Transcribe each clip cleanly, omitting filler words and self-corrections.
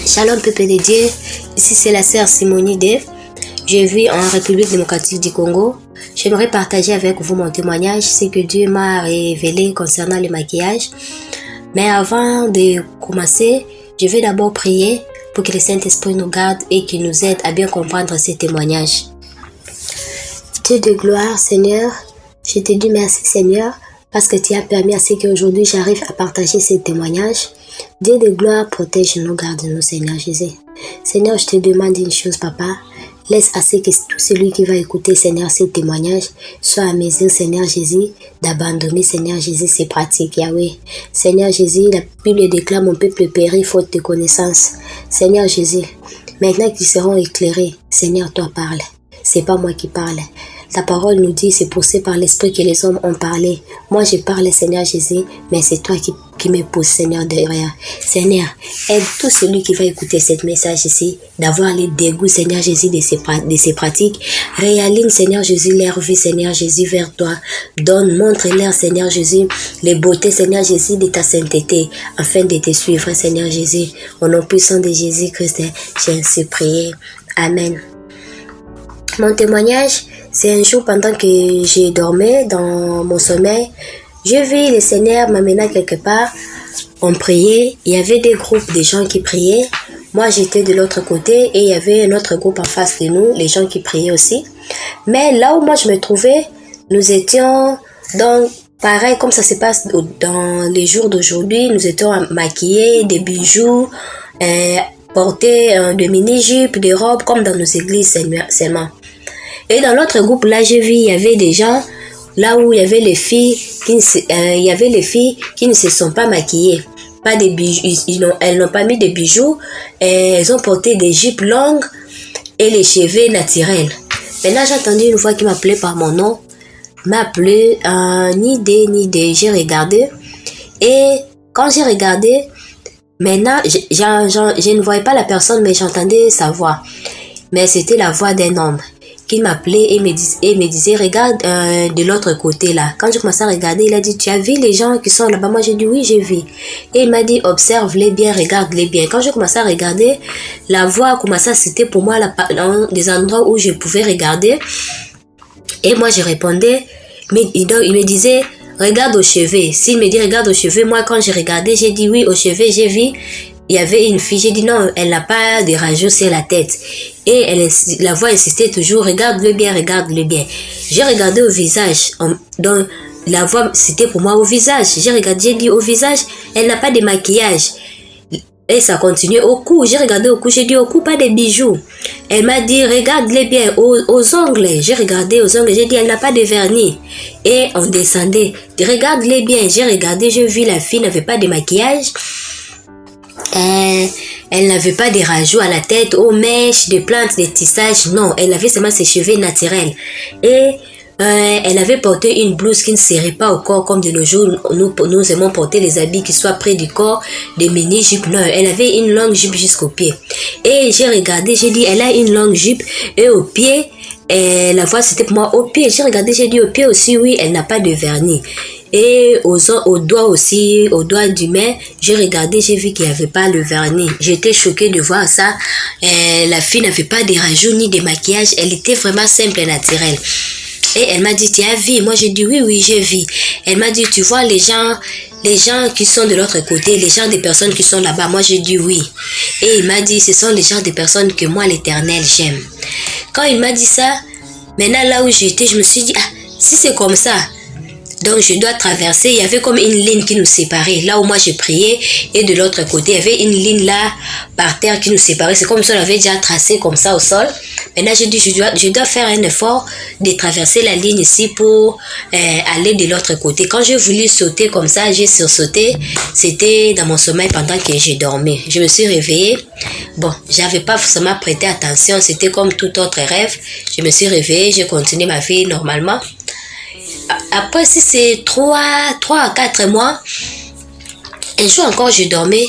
Shalom peuple de Dieu, ici c'est la sœur Simonide. Je vis en République démocratique du Congo. J'aimerais partager avec vous mon témoignage, ce que Dieu m'a révélé concernant le maquillage. Mais avant de commencer, je vais d'abord prier pour que le Saint-Esprit nous garde et qu'il nous aide à bien comprendre ces témoignages. Dieu de gloire, Seigneur, je te dis merci Seigneur, parce que tu as permis à ce qu'aujourd'hui j'arrive à partager ces témoignages. Dieu de gloire, protège-nous, garde-nous, Seigneur Jésus. Seigneur, je te demande une chose, Papa. Laisse à ce que tout celui qui va écouter, Seigneur, ces témoignages, soit à mesure, Seigneur Jésus, d'abandonner, Seigneur Jésus, ces pratiques, Yahweh. Seigneur Jésus, la Bible déclare, mon peuple périt faute de connaissance. Seigneur Jésus, maintenant qu'ils seront éclairés, Seigneur, toi parle. C'est pas moi qui parle. Ta parole nous dit, c'est poussé par l'esprit que les hommes ont parlé. Moi, je parle, Seigneur Jésus, mais c'est toi qui me pousse, Seigneur, derrière. Seigneur, aide tout celui qui va écouter ce message ici, d'avoir les dégoûts, Seigneur Jésus, de ces pratiques. Réaligne, Seigneur Jésus, leur vie, Seigneur Jésus, vers toi. Montre-leur, Seigneur Jésus, les beautés, Seigneur Jésus, de ta sainteté, afin de te suivre, Seigneur Jésus. Au nom puissant de Jésus-Christ, j'ai ainsi prié. Amen. Mon témoignage, c'est un jour pendant que je dormais dans mon sommeil, je vis le Seigneur m'amener quelque part. On priait, il y avait des groupes de gens qui priaient. Moi, j'étais de l'autre côté et il y avait un autre groupe en face de nous, les gens qui priaient aussi. Mais là où moi je me trouvais, nous étions dans, pareil comme ça se passe dans les jours d'aujourd'hui, nous étions maquillés, des bijoux, portés de mini-jupes, des robes comme dans nos églises seulement. Et dans l'autre groupe, là, j'ai vu, il y avait des gens, là où il y avait les filles qui ne se sont pas maquillées. Pas des bijoux, elles n'ont pas mis de bijoux, elles ont porté des jupes longues et les cheveux naturels. Maintenant, j'ai entendu une voix qui m'appelait par mon nom, m'appelait Nidé. J'ai regardé et quand j'ai regardé, maintenant, je ne voyais pas la personne, mais j'entendais sa voix. Mais c'était la voix d'un homme qui m'appelait et me disait, regarde de l'autre côté là. Quand je commençais à regarder, il a dit, tu as vu les gens qui sont là-bas? Moi, j'ai dit, oui, j'ai vu. Et il m'a dit, observe-les bien, regarde-les bien. Quand je commençais à regarder, la voix commençait à citer pour moi dans des endroits où je pouvais regarder. Et moi, je répondais, mais il me disait, regarde aux cheveux. S'il me dit, regarde aux cheveux, moi, quand j'ai regardé, j'ai dit, oui, aux cheveux, j'ai vu. Il y avait une fille, j'ai dit non, elle n'a pas de rajouts sur la tête. Et la voix insistait toujours, regarde-le bien, regarde-le bien. J'ai regardé au visage, donc la voix c'était pour moi au visage. J'ai regardé, j'ai dit au visage, elle n'a pas de maquillage. Et ça continuait au cou, j'ai regardé au cou, j'ai dit au cou, pas de bijoux. Elle m'a dit, regarde-les bien, aux ongles. J'ai regardé aux ongles, j'ai dit, elle n'a pas de vernis. Et on descendait, regarde-les bien. J'ai regardé, j'ai vu la fille n'avait pas de maquillage. Elle n'avait pas de rajouts à la tête, aux mèches, des plantes, des tissages. Non, elle avait seulement ses cheveux naturels. Et elle avait porté une blouse qui ne serrait pas au corps comme de nos jours. Nous aimons porter les habits qui soient près du corps, des mini-jupes. Non, elle avait une longue jupe jusqu'au pied. Et j'ai regardé, j'ai dit, elle a une longue jupe et au pied, la voix c'était pour moi au pied. J'ai regardé, j'ai dit au pied aussi, oui, elle n'a pas de vernis. Et aux doigts aussi, aux doigts du main, j'ai regardé, j'ai vu qu'il n'y avait pas le vernis. J'étais choquée de voir ça. La fille n'avait pas de rajouts ni de maquillage. Elle était vraiment simple et naturelle. Et elle m'a dit, tu as vu? Moi, j'ai dit, oui, j'ai vu. Elle m'a dit, tu vois les gens qui sont de l'autre côté, les gens des personnes qui sont là-bas. Moi, j'ai dit oui. Et il m'a dit, ce sont les gens des personnes que moi, l'Éternel, j'aime. Quand il m'a dit ça, maintenant, là où j'étais, je me suis dit, si c'est comme ça, donc je dois traverser, il y avait comme une ligne qui nous séparait, là où moi je priais, et de l'autre côté, il y avait une ligne là, par terre qui nous séparait, c'est comme si on avait déjà tracé comme ça au sol. Maintenant j'ai dit, je dois faire un effort de traverser la ligne ici pour aller de l'autre côté. Quand j'ai voulu sauter comme ça, j'ai sursauté, c'était dans mon sommeil pendant que j'ai dormi. Je me suis réveillée, bon, j'avais pas forcément prêté attention, c'était comme tout autre rêve. Je me suis réveillée, j'ai continué ma vie normalement. Après, si c'est 3 à 4 mois, un jour encore, je dormais.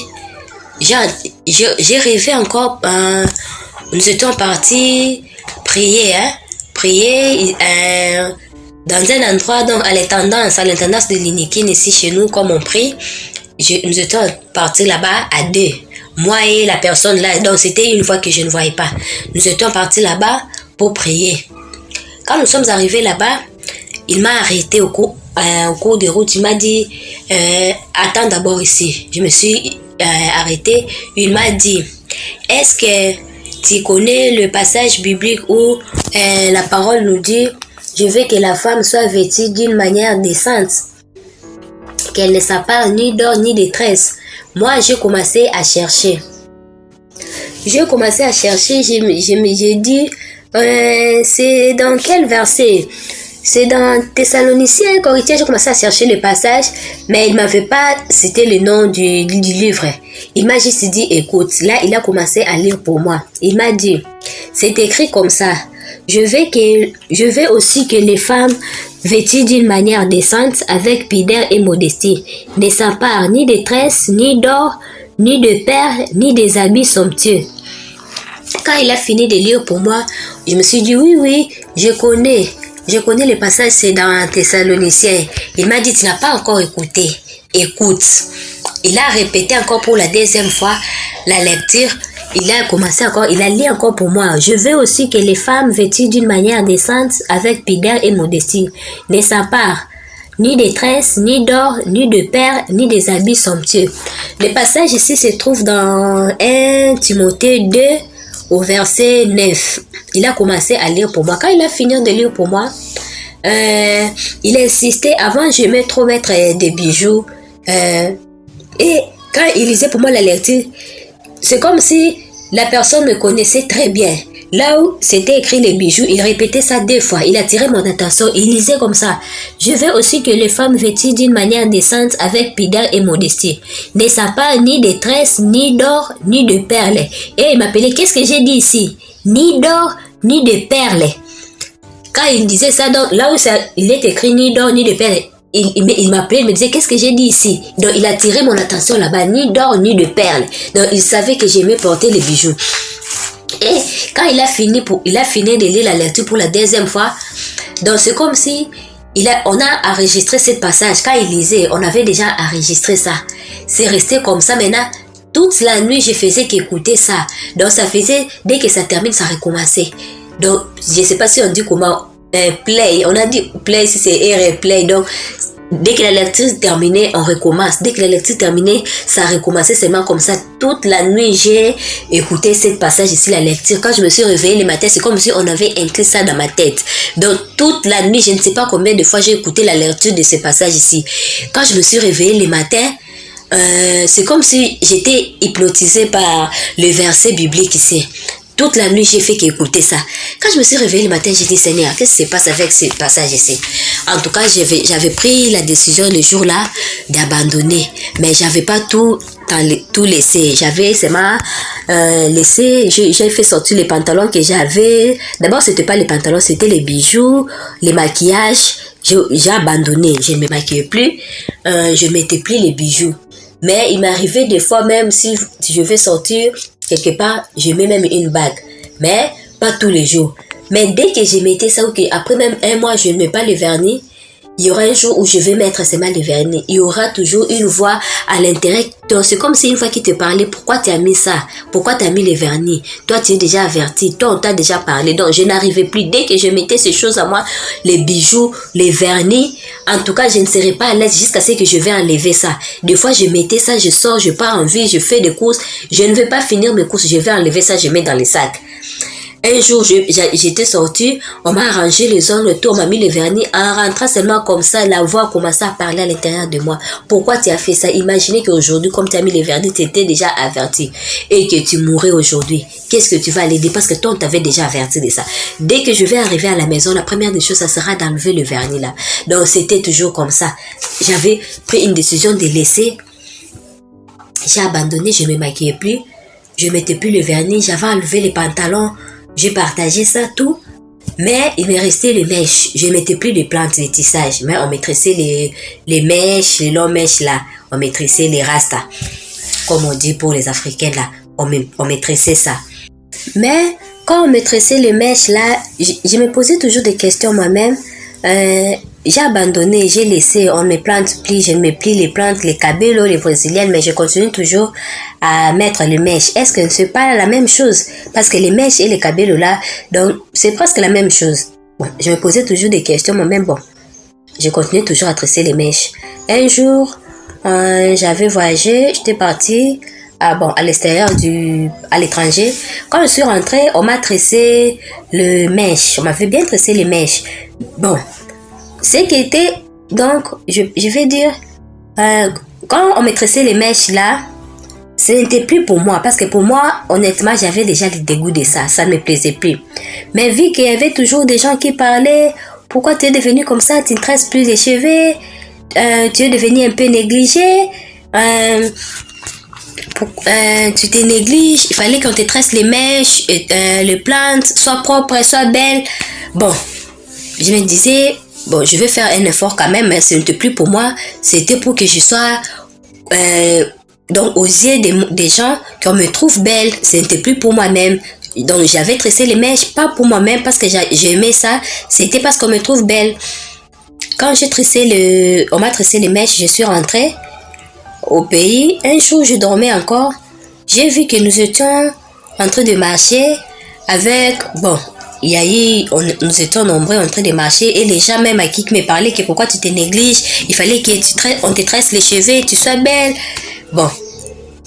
J'ai rêvé encore. Nous étions partis prier, dans un endroit, donc à l'intendance de l'Inikine, ici chez nous, comme on prie. Nous étions partis là-bas à 2. moi et la personne là. Donc c'était une fois que je ne voyais pas. Nous étions partis là-bas pour prier. Quand nous sommes arrivés là-bas, il m'a arrêté au cours de route. Il m'a dit, attends d'abord ici. Je me suis arrêté. Il m'a dit, est-ce que tu connais le passage biblique où la parole nous dit, je veux que la femme soit vêtue d'une manière décente, qu'elle ne s'appare ni d'or ni de tresse. Moi, j'ai commencé à chercher. J'ai dit, c'est dans quel verset? C'est dans Thessaloniciens, Corinthiens, j'ai commencé à chercher le passage, mais il m'avait pas cité le nom du livre. Il m'a juste dit, écoute, là, il a commencé à lire pour moi. Il m'a dit, c'est écrit comme ça. Je veux aussi que les femmes vêtues d'une manière décente, avec pudeur et modestie, ne s'emparent ni de tresses, ni d'or, ni de perles, ni des habits somptueux. Quand il a fini de lire pour moi, je me suis dit, oui, je connais le passage, c'est dans Thessaloniciens. Il m'a dit, tu n'as pas encore écouté. Écoute. Il a répété encore pour la deuxième fois la lecture. Il a lu encore pour moi. Je veux aussi que les femmes vêtues d'une manière décente, avec pudeur et modestie, ne s'emparent ni de tresses, ni d'or, ni de perles, ni des habits somptueux. Le passage ici se trouve dans 1 Timothée 2, au verset 9. Il a commencé à lire pour moi. Quand il a fini de lire pour moi, il a insisté. Avant, je n'aimais trop mettre des bijoux. Et quand il lisait pour moi la lecture, c'est comme si la personne me connaissait très bien. Là où c'était écrit les bijoux, il répétait ça 2 fois. Il attirait mon attention. Il lisait comme ça. Je veux aussi que les femmes vêtues d'une manière décente, avec pudeur et modestie, ne s'emparent ni de tresses, ni d'or, ni de perles. Et il m'appelait, qu'est-ce que j'ai dit ici? Ni d'or, ni de perles. Quand il disait ça, donc là où il est écrit ni d'or, ni de perles, il m'appelait, il me disait, qu'est-ce que j'ai dit ici? Donc il attirait mon attention là-bas, ni d'or, ni de perles. Donc il savait que j'aimais porter les bijoux. Et quand il a fini de lire la lecture pour la deuxième fois, donc c'est comme si on a enregistré ce passage. Quand il lisait, on avait déjà enregistré ça. C'est resté comme ça. Maintenant, toute la nuit, je faisais qu'écouter ça. Donc ça faisait, dès que ça termine, ça recommençait. Donc je ne sais pas si on dit comment, play. On a dit play si c'est replay. Donc dès que la lecture terminait, on recommence. Dès que la lecture terminait, ça recommençait seulement comme ça. Toute la nuit, j'ai écouté ce passage ici, la lecture. Quand je me suis réveillée le matin, c'est comme si on avait inclus ça dans ma tête. Donc, toute la nuit, je ne sais pas combien de fois j'ai écouté la lecture de ce passage ici. Quand je me suis réveillée le matin, c'est comme si j'étais hypnotisée par le verset biblique ici. Toute la nuit, j'ai fait qu'écouter ça. Quand je me suis réveillée le matin, j'ai dit, Seigneur, qu'est-ce qui se passe avec ce passage ici? En tout cas, j'avais pris la décision le jour-là d'abandonner. Mais j'avais pas tout laissé. J'avais seulement laissé, j'ai fait sortir les pantalons que j'avais. D'abord, c'était pas les pantalons, c'était les bijoux, les maquillages. J'ai abandonné. Je ne me maquillais plus. Je ne mettais plus les bijoux. Mais il m'arrivait des fois, même si je vais sortir quelque part, je mets même une bague. Mais pas tous les jours. Mais dès que je mettais ça, après même 1 mois, je ne mets pas le vernis, il y aura un jour où je vais mettre seulement le vernis. Il y aura toujours une voix à l'intérieur. Donc, c'est comme si une fois qu'il te parlait, pourquoi tu as mis ça? Pourquoi tu as mis le vernis? Toi, tu es déjà averti. Toi, on t'a déjà parlé. Donc, je n'arrivais plus. Dès que je mettais ces choses à moi, les bijoux, les vernis, en tout cas, je ne serais pas à l'aise jusqu'à ce que je vais enlever ça. Des fois, je mettais ça, je sors, je pars en ville, je fais des courses. Je ne vais pas finir mes courses, je vais enlever ça, je mets dans les sacs. Un jour, j'étais sortie, on m'a arrangé les ongles, tout, on m'a mis le vernis. En rentrant seulement comme ça, la voix commençait à parler à l'intérieur de moi. Pourquoi tu as fait ça? Imaginez qu'aujourd'hui, comme tu as mis le vernis, tu étais déjà averti et que tu mourrais aujourd'hui. Qu'est-ce que tu vas aller dire? Parce que toi, on t'avait déjà averti de ça. Dès que je vais arriver à la maison, la première des choses, ça sera d'enlever le vernis là. Donc, c'était toujours comme ça. J'avais pris une décision de laisser. J'ai abandonné, je ne me maquillais plus. Je ne mettais plus le vernis, j'avais enlevé les pantalons. J'ai partagé ça tout, mais il me restait les mèches. Je ne mettais plus de plantes de tissage, mais on maîtrisait les mèches, les longues mèches là. On maîtrisait les rastas, comme on dit pour les Africains là. On maîtrisait ça. Mais quand on maîtrisait les mèches là, je me posais toujours des questions moi-même. j'ai abandonné, j'ai laissé, on me plante plus, je ne me plie les plantes, les cabellos, les brésiliennes, mais je continue toujours à mettre les mèches. Est-ce que ce n'est pas la même chose? Parce que les mèches et les cabellos là, donc c'est presque la même chose. Bon, je me posais toujours des questions, mais même bon, je continuais toujours à tresser les mèches. Un jour, j'avais voyagé, j'étais partie à l'extérieur à l'étranger. Quand je suis rentrée, on m'a tressé le mèche. On m'avait bien tressé les mèches. Bon, ce qui était, donc, je vais dire, quand on me tressait les mèches là, ce n'était plus pour moi. Parce que pour moi, honnêtement, j'avais déjà le dégoût de ça. Ça ne me plaisait plus. Mais vu qu'il y avait toujours des gens qui parlaient, pourquoi tu es devenu comme ça, tu ne tresses plus les cheveux, tu es devenu un peu négligé, tu te négliges, il fallait qu'on te tresse les mèches, les plantes, soit propres, soit belles. Bon, je me disais, bon, je vais faire un effort quand même, mais ce n'était plus pour moi, c'était pour que je sois, donc aux yeux des gens, qu'on me trouve belle, ce n'était plus pour moi-même. Donc j'avais tressé les mèches, pas pour moi-même, parce que j'aimais ça, c'était parce qu'on me trouve belle. Quand on m'a tressé les mèches, je suis rentrée au pays. Un jour, je dormais encore. J'ai vu que nous étions en train de marcher avec, bon, nous étions nombreux en train de marcher et les gens même à qui me parlaient que pourquoi tu te négliges, il fallait que on te tresse les cheveux, tu sois belle. Bon,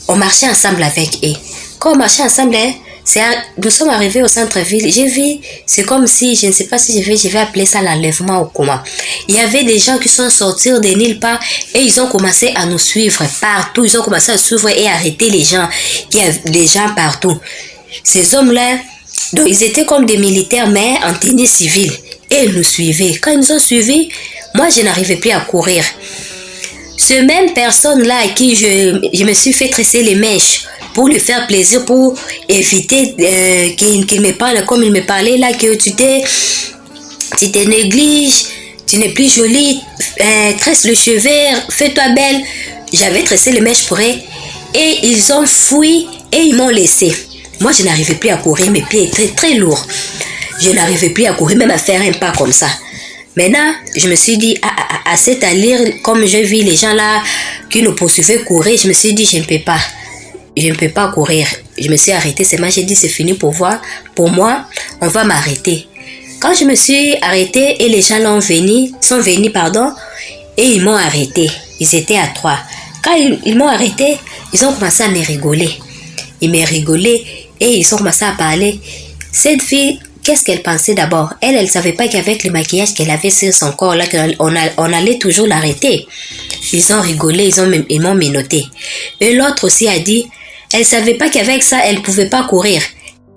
on marchait ensemble avec eux. Quand on marchait ensemble, nous sommes arrivés au centre-ville. J'ai vu, c'est comme si, je ne sais pas si je vais appeler ça l'enlèvement ou comment. Il y avait des gens qui sont sortis de nulle part et ils ont commencé à nous suivre partout. Ils ont commencé à suivre et arrêter les gens. Il y a des gens partout. Ces hommes-là, donc ils étaient comme des militaires, mais en tenue civile. Et ils nous suivaient. Quand ils nous ont suivis, moi, je n'arrivais plus à courir. Ce même personne-là à qui je me suis fait tresser les mèches pour lui faire plaisir, pour éviter qu'il me parle comme il me parlait là, que tu te négliges, tu n'es plus jolie, tresse le cheveu, fais-toi belle. J'avais tressé les mèches pour eux et ils ont fui et ils m'ont laissé. Moi, je n'arrivais plus à courir, mes pieds étaient très lourds. Je n'arrivais plus à courir, même à faire un pas comme ça. Maintenant, je me suis dit, à cette allure, comme j'ai vu les gens là qui nous poursuivaient courir, je me suis dit, je ne peux pas. Je ne peux pas courir. Je me suis arrêtée. J'ai dit, c'est fini pour moi, on va m'arrêter. Quand je me suis arrêtée et les gens sont venus, et ils m'ont arrêtée. Ils étaient à 3. Quand ils m'ont arrêtée, ils ont commencé à me rigoler. Ils me rigolaient et ils ont commencé à parler. Cette fille, qu'est-ce qu'elle pensait d'abord? Elle ne savait pas qu'avec le maquillage qu'elle avait sur son corps, là, on allait toujours l'arrêter. Ils ont rigolé, ils m'ont menotté. Et l'autre aussi a dit, elle ne savait pas qu'avec ça, elle ne pouvait pas courir.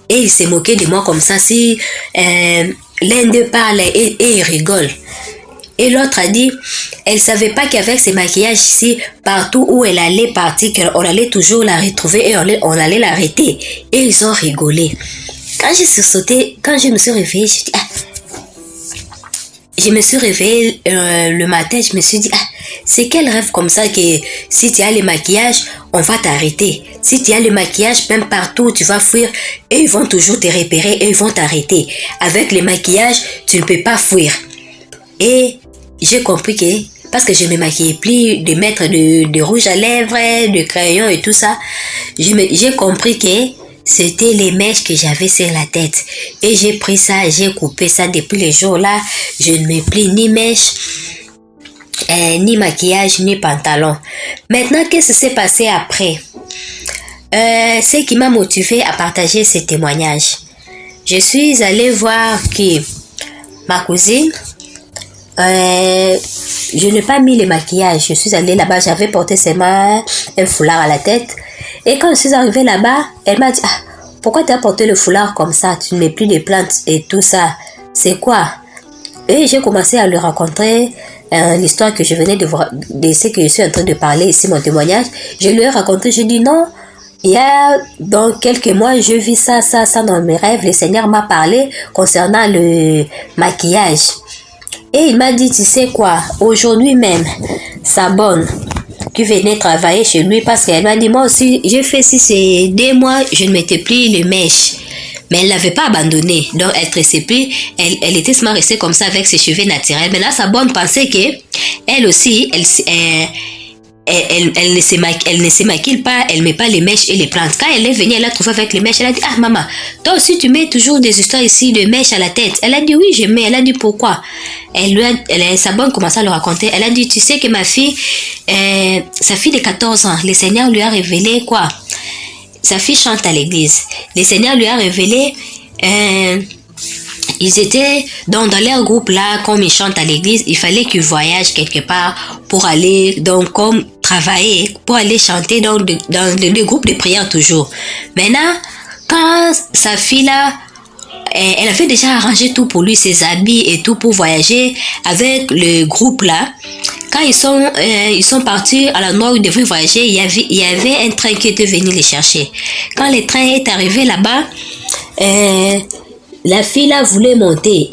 Et il s'est moqué de moi comme ça, si l'un d'eux parle et il rigole. Et l'autre a dit, elle ne savait pas qu'avec ces maquillages ici, partout où elle allait partir, qu'on allait toujours la retrouver et on allait l'arrêter. Et ils ont rigolé. Quand je me suis réveillée, je me suis réveillée le matin, je me suis dit, c'est quel rêve comme ça que si tu as le maquillage, on va t'arrêter. Si tu as le maquillage, même partout, tu vas fuir et ils vont toujours te repérer et ils vont t'arrêter. Avec le maquillage, tu ne peux pas fuir. Et j'ai compris que, parce que je ne me maquillais plus de mettre de rouge à lèvres, de crayon et tout ça, j'ai compris que c'était les mèches que j'avais sur la tête. Et j'ai pris ça, j'ai coupé ça depuis les jours-là. Je ne me plie ni mèche, ni maquillage, ni pantalon. Maintenant, qu'est-ce qui s'est passé après? Ce qui m'a motivé à partager ces témoignages. Je suis allée voir ma cousine. Je n'ai pas mis le maquillage. Je suis allée là-bas, j'avais porté seulement un foulard à la tête. Et quand je suis arrivée là-bas, elle m'a dit, pourquoi tu as porté le foulard comme ça? Tu ne mets plus de plantes et tout ça. C'est quoi? Et j'ai commencé à lui raconter l'histoire que je venais de ce que je suis en train de parler ici, mon témoignage. Je lui ai raconté, je dis non. Il y a donc quelques mois, je vis ça dans mes rêves. Le Seigneur m'a parlé concernant le maquillage. Et il m'a dit, tu sais quoi, aujourd'hui même, sa bonne qui venait travailler chez lui parce qu'elle m'a dit, moi aussi, j'ai fait 6 et 2 mois, je ne mettais plus les mèches. Mais elle l'avait pas abandonné. Donc, elle tressait plus. Elle était seulement restée comme ça avec ses cheveux naturels. Maintenant, sa bonne pensée que elle aussi, elle ne se maquille pas, elle met pas les mèches et les plantes. Quand elle est venue, elle a trouvé avec les mèches. Elle a dit, ah maman, toi aussi tu mets toujours des histoires ici de mèches à la tête. Elle a dit, oui, je mets. Elle a dit, pourquoi? Sa bonne commençait à le raconter. Elle a dit, tu sais que ma fille, sa fille de 14 ans, le Seigneur lui a révélé quoi? Sa fille chante à l'église. Le Seigneur lui a révélé, ils étaient dans leur groupe là, comme ils chantent à l'église, il fallait qu'ils voyagent quelque part pour aller, donc comme travailler, pour aller chanter dans le groupe de prière toujours. Maintenant, quand sa fille là, elle avait déjà arrangé tout pour lui, ses habits et tout pour voyager avec le groupe là. Quand ils sont partis à l'endroit où ils devaient voyager, il y avait un train qui était venu les chercher. Quand le train est arrivé là-bas, la fille là voulait monter.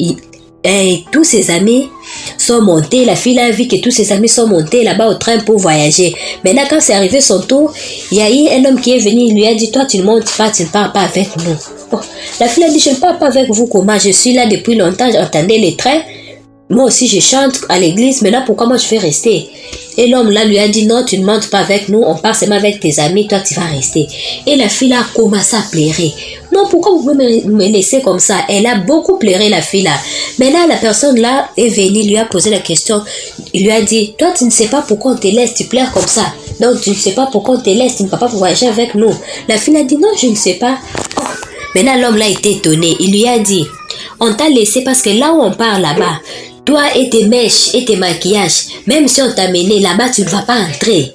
Tous ses amis sont montés. La fille là a vu que tous ses amis sont montés là-bas au train pour voyager. Maintenant, quand c'est arrivé son tour, il y a eu un homme qui est venu, il lui a dit, toi tu ne montes pas, tu ne pars pas avec nous. Bon, la fille a dit, je ne pars pas avec vous, comment? Je suis là depuis longtemps, j'entendais les trains. Moi aussi je chante à l'église, maintenant pourquoi moi je vais rester? Et l'homme là lui a dit, non, tu ne montes pas avec nous, on part seulement avec tes amis, toi tu vas rester. Et la fille là a commencé à pleurer. Non, pourquoi vous pouvez me laisser comme ça? Elle a beaucoup pleuré, la fille là. Maintenant la personne là est venue, lui a posé la question, il lui a dit, toi tu ne sais pas pourquoi on te laisse, tu pleures comme ça. Donc tu ne sais pas pourquoi on te laisse, tu ne vas pas voyager avec nous. La fille a dit, non, je ne sais pas. Oh. Maintenant l'homme là était étonné, il lui a dit, on t'a laissé parce que là où on part là-bas, toi et tes mèches et tes maquillages, même si on t'a mené là-bas, tu ne vas pas entrer.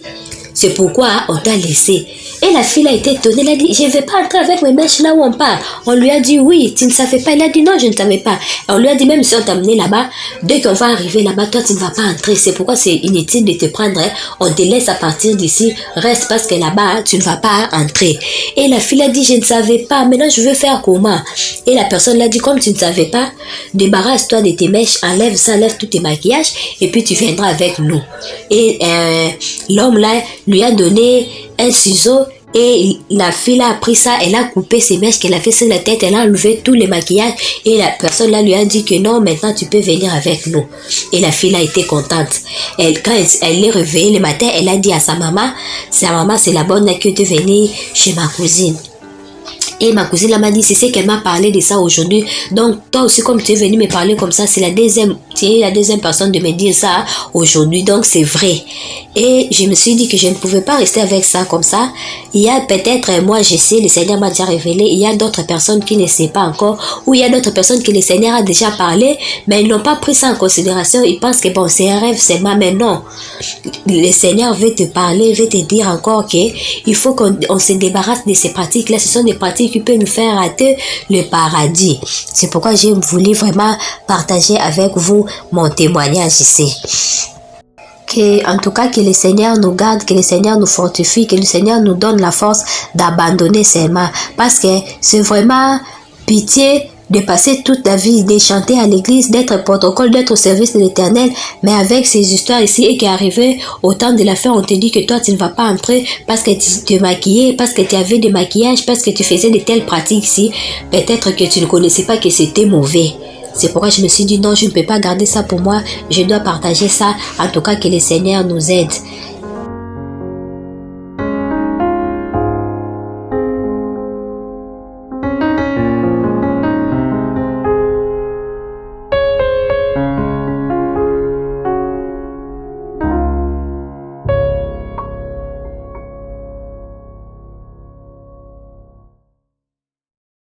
C'est pourquoi on t'a laissé. Et la fille a été étonnée, elle a dit, je ne vais pas entrer avec mes mèches là où on part. On lui a dit, oui, tu ne savais pas. Elle a dit, non, je ne savais pas. Et on lui a dit, même si on t'a mené là-bas, dès qu'on va arriver là-bas, toi, tu ne vas pas entrer. C'est pourquoi c'est inutile de te prendre. Hein. On te laisse à partir d'ici. Reste parce que là-bas, tu ne vas pas entrer. Et la fille a dit, je ne savais pas. Maintenant, je veux faire comment? Et la personne l'a dit, comme tu ne savais pas, débarrasse-toi de tes mèches, enlève ça, enlève tous tes maquillages, et puis tu viendras avec nous. Et l'homme là lui a donné un ciseau et la fille a pris ça, elle a coupé ses mèches qu'elle a fait sur la tête, elle a enlevé tous les maquillages et la personne là lui a dit que non, maintenant tu peux venir avec nous. Et la fille a été contente. Quand elle est réveillée le matin, elle a dit à sa maman c'est la bonne qui est venue chez ma cousine. Et ma cousine m'a dit, c'est ce qu'elle m'a parlé de ça aujourd'hui. Donc, toi aussi, comme tu es venu me parler comme ça, tu es la deuxième personne de me dire ça aujourd'hui. Donc, c'est vrai. Et je me suis dit que je ne pouvais pas rester avec ça comme ça. Il y a peut-être, moi, je sais, le Seigneur m'a déjà révélé, il y a d'autres personnes qui ne savent pas encore, ou il y a d'autres personnes que le Seigneur a déjà parlé, mais ils n'ont pas pris ça en considération. Ils pensent que bon, c'est un rêve, c'est ma, mais non. Le Seigneur veut te parler, veut te dire encore qu'il faut qu'on se débarrasse de ces pratiques-là. Ce sont des pratiques qui peuvent nous faire rater le paradis. C'est pourquoi j'ai voulu vraiment partager avec vous mon témoignage ici. En tout cas, que le Seigneur nous garde, que le Seigneur nous fortifie, que le Seigneur nous donne la force d'abandonner ses mains. Parce que c'est vraiment pitié de passer toute la vie, de chanter à l'église, d'être protocole, d'être au service de l'Éternel, mais avec ces histoires ici et qui arrivaient au temps de la fin, on te dit que toi tu ne vas pas entrer parce que tu te maquillais, parce que tu avais des maquillages, parce que tu faisais de telles pratiques ici. Peut-être que tu ne connaissais pas que c'était mauvais. C'est pourquoi je me suis dit non, je ne peux pas garder ça pour moi, je dois partager ça. En tout cas, que le Seigneur nous aide.